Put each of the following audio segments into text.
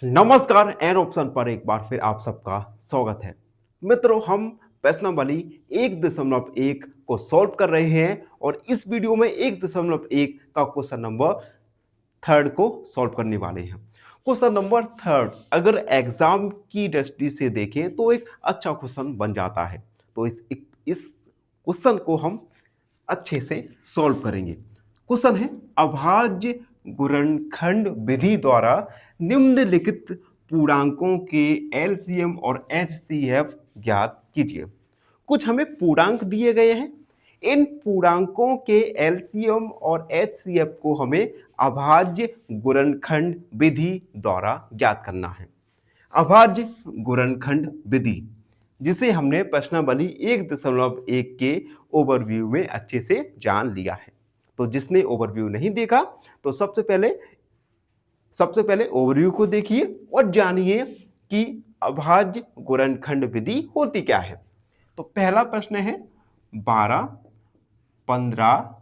नमस्कार an option पर एक बार फिर आप सबका स्वागत है। मित्रों, हम प्रश्नावली 1.1 को सॉल्व कर रहे हैं और इस वीडियो में 1.1 का क्वेश्चन नंबर थर्ड को सॉल्व करने वाले हैं। क्वेश्चन नंबर थर्ड अगर एग्जाम की दृष्टि से देखें तो एक अच्छा क्वेश्चन बन जाता है। तो इस क्वेश्चन को हम अच्छे से सॉल्व करेंगे। क्वेश्चन है, अभाज्य गुणनखंड विधि द्वारा निम्नलिखित पूर्णांकों के एलसीएम और एचसीएफ ज्ञात कीजिए। कुछ हमें पूर्णांक दिए गए हैं। इन पूर्णांकों के एलसीएम और एचसीएफ को हमें अभाज्य गुणनखंड विधि द्वारा ज्ञात करना है। अभाज्य गुणनखंड विधि, जिसे हमने प्रश्नावली 1.1 के ओवरव्यू में अच्छे से जान लिया है। तो जिसने ओवरव्यू नहीं देखा तो सबसे पहले ओवरव्यू को देखिए और जानिए कि अभाज्य गुणनखंड विधि होती क्या है। तो पहला प्रश्न है 12, 15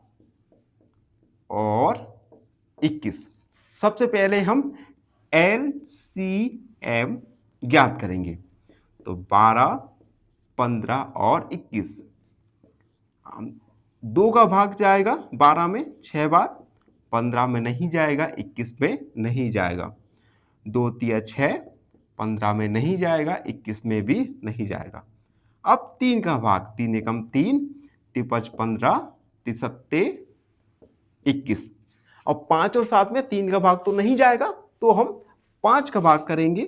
और 21। सबसे पहले हम एलसीएम ज्ञात करेंगे। तो 12, 15 और 21, 2 का भाग जाएगा 12 में 6 बार, 15 में नहीं जाएगा, 21 में नहीं जाएगा। 2 तिया 6, 15 में नहीं जाएगा, 21 में भी नहीं जाएगा। अब 3 का भाग, 3 एकम 3, 3 15, 3 21। अब 5 और 7 में 3 का भाग तो नहीं जाएगा, तो हम 5 का भाग करेंगे,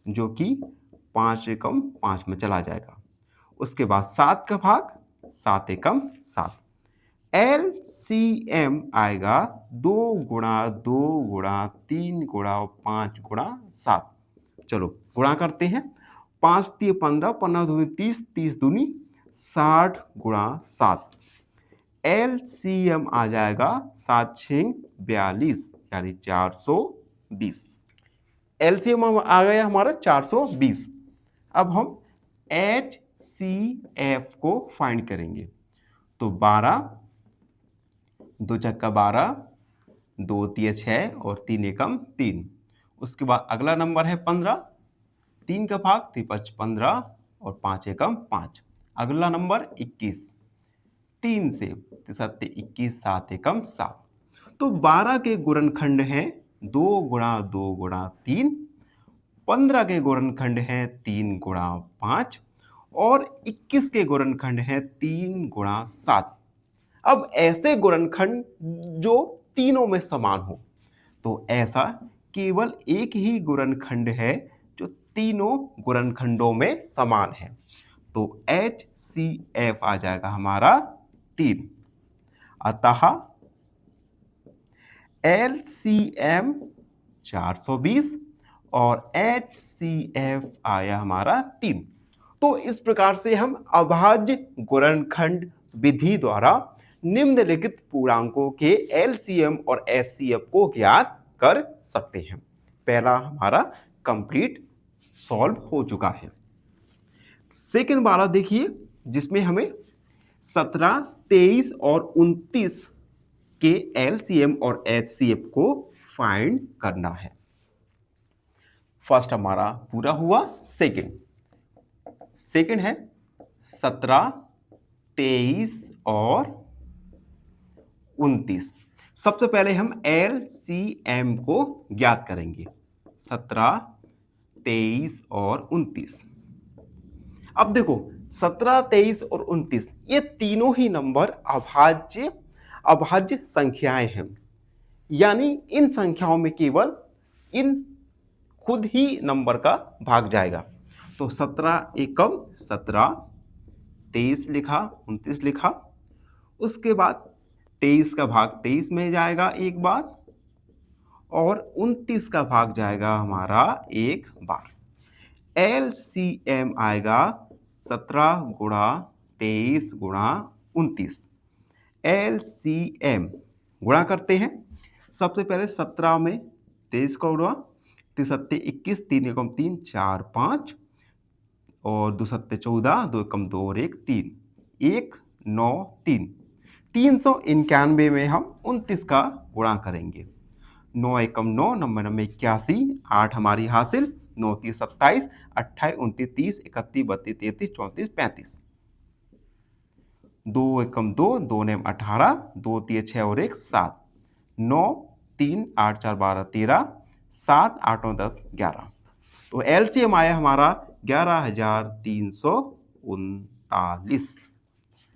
जो कि 5 एकम 5 में चला जाएगा। उसके बाद 7 का भाग, 7 एकम 7। एलसीएम आएगा 2 गुणा 2 गुणा 3 गुणा 5 गुणा 7। चलो गुणा करते हैं। 5 3 15, 15 दूनी 30, 30 दूनी 60 गुणा 7। एलसीएम आ जाएगा 7 6 42, यानी 420। एलसीएम आ गया हमारा 420। अब हम एचसीएफ को फाइंड करेंगे। तो 12, 2 चक्का 12, 2 तिया 6 और 3 एकम 3। उसके बाद अगला नंबर है 15, 3 का भाग 3 5 15 और 5 एकम 5। अगला नंबर 21, 3 से 7 21, 7 एकम 7। तो 12 के गुणनखंड हैं 2 गुणा 2 गुणा 3, 15 के गुणनखंड हैं 3 गुणा 5 और 21 के गुणनखंड हैं 3 गुणा 7। अब ऐसे गुणनखंड जो तीनों में समान हो, तो ऐसा केवल एक ही गुणनखंड है जो तीनों गुणनखंडों में समान है। तो HCF आ जाएगा हमारा 3। अतः LCM 420 और HCF आया हमारा 3। तो इस प्रकार से हम अभाज्य गुणनखंड विधि द्वारा निम्नलिखित पूर्णांकों के एलसीएम और एचसीएफ को ज्ञात कर सकते हैं। पहला हमारा कंप्लीट सॉल्व हो चुका है। सेकंड वाला देखिए, जिसमें हमें 17, 23 और 29 के एलसीएम और एचसीएफ को फाइंड करना है। फर्स्ट हमारा पूरा हुआ। सेकंड है 17, 23 और 29। सबसे पहले हम एलसीएम को ज्ञात करेंगे। 17, 23 और 29। अब देखो 17, 23 और 29 ये तीनों ही नंबर अभाज्य संख्याएं हैं। यानी इन संख्याओं में केवल इन खुद ही नंबर का भाग जाएगा। तो 17 एकम 17, 23 लिखा, 29 लिखा। उसके बाद 23 का भाग 23 में जाएगा एक बार और 29 का भाग जाएगा हमारा एक बार। एलसीएम आएगा 17 गुणा 23 गुणा 29। एलसीएम गुणा करते हैं। सबसे पहले 17 में 23 का गुणा, 3 सत्ते 21, 3 एकम 3, 4 5 और 2 सत्ते 14, 2 एकम 2 और 1 3, 1 9 3। 391 में हम 29 का गुणा करेंगे। 9 एकम 9, 9 9 81, 8 हमारी हासिल, 9 3 27, 28 29 30, 31 32 33 34 35। 2 एकम 2, 2 9 18, 2 3 6 और 1 7, 9 3 8 4 12 13, 7 8 9 10 11। तो एलसीएम आया हमारा 11,339।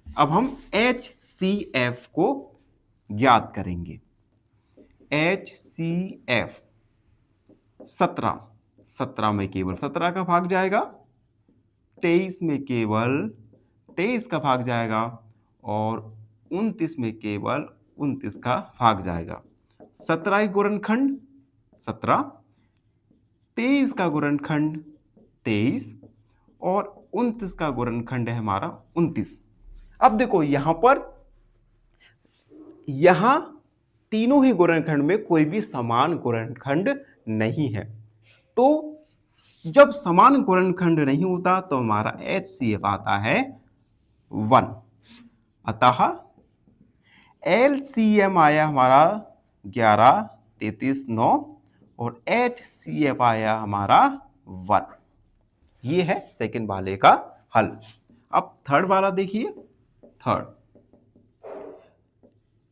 अब हम HCF को ज्ञात करेंगे। HCF 17, 17 में केवल 17 का भाग जाएगा, 23 में केवल 23 का भाग जाएगा और 29 में केवल 29 का भाग जाएगा। 17 गुणनखंड 17, 23 का गुणनखंड 23 और 29 का गुणनखंड है हमारा 29। अब देखो यहां तीनों ही गुणनखंड में कोई भी समान गुणनखंड नहीं है। तो जब समान गुणनखंड नहीं होता तो हमारा HCF आता है 1। अतः LCM आया हमारा 11 33 9 और HCF आया हमारा 1। ये है सेकंड वाले का हल। अब थर्ड वाला देखिए। थर्ड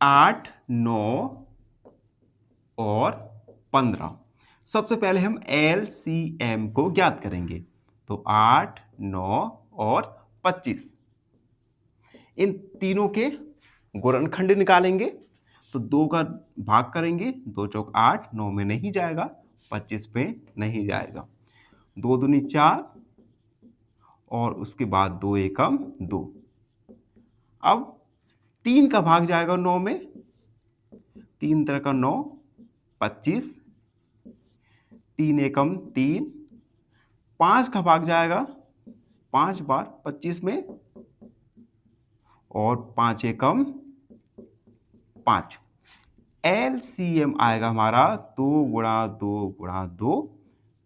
8 9 और 15। सबसे पहले हम LCM को ज्ञात करेंगे। तो 8 9 और 25, इन तीनों के गुणनखंड निकालेंगे। तो 2 का भाग करेंगे, 2 चौक 8, 9 में नहीं जाएगा, 25 पे नहीं जाएगा। 2 दूनी 4 और उसके बाद 2 एकम 2। अब 3 का भाग जाएगा 9 में, 3 तरह का 9, 25, 3 एकम 3। 5 का भाग जाएगा 5 बार 25 में और 5 एकम 5। LCM आएगा हमारा 2 गुणा 2 गुणा 2,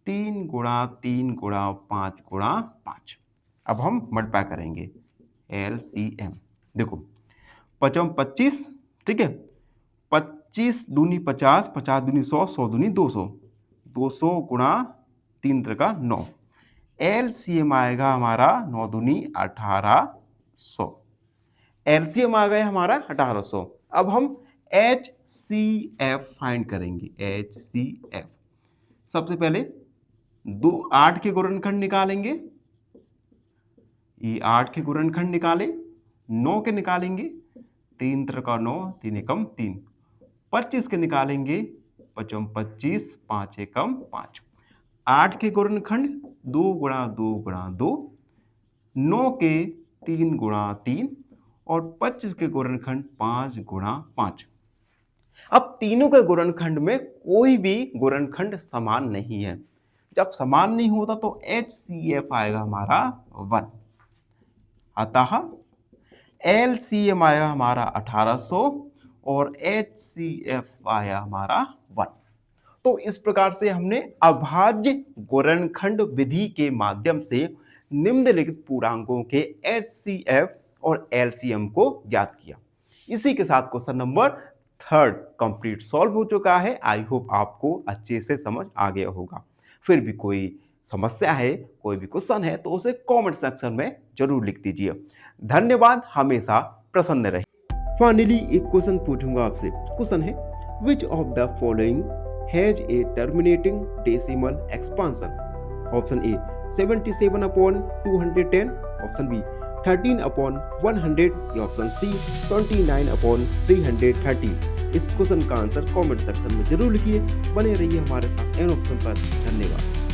3 गुणा 3 गुणा 5 गुणा 5। अब हम मल्टीप्लाई करेंगे LCM। देखो 5 25, ठीक है, 25 दूनी 50, 50 दूनी 100, 100 दूनी 200, 200 गुणा 3 तरह का 9। LCM आएगा हमारा 9 दूनी 1800। LCM आ गया हमारा 1800। अब हम HCF फाइंड करेंगे। HCF सबसे पहले 8 के गुणनखंड निकालेंगे। ये 8 के गुणनखंड निकाले, 9 के निकालेंगे, 3 तरह का 9, 3 एकम 3। 25 के निकालेंगे, 5 25, 5 एकम 5। 8 के गुणनखंड 2 गुणा 2 गुणा 2, 9 के 3 गुणा 3 और 25 के गुणनखंड 5 गुणा 5। अब तीनों के गुणनखंड में कोई भी गुणनखंड समान नहीं है। जब समान नहीं होता तो HCF आएगा हमारा 1। अतः LCM आया हमारा 1800 और HCF आया हमारा 1। तो इस प्रकार से हमने अभाज्य गुणनखंड विधि के माध्यम से निम्नलिखित पूर्णांकों के HCF और LCM को ज्ञात किया। इसी के साथ क्वेश्चन नंबर 3 कंप्लीट सॉल्व हो चुका है। आई होप आपको अच्छे से समझ आ गया होगा। फिर भी कोई समस्या है, कोई भी क्वेश्चन है तो उसे कमेंट सेक्शन में जरूर लिख दीजिए। धन्यवाद, हमेशा प्रसन्न रहिए। फाइनली एक क्वेश्चन पूछूंगा आपसे। क्वेश्चन है, which of the following has a terminating decimal expansion? Option A 77/210, option B 13/100 या ऑप्शन सी 29/330। इस क्वेश्चन का आंसर कमेंट सेक्शन में जरूर लिखिए। बने रहिए हमारे साथ एन ऑप्शन पर। धन्यवाद।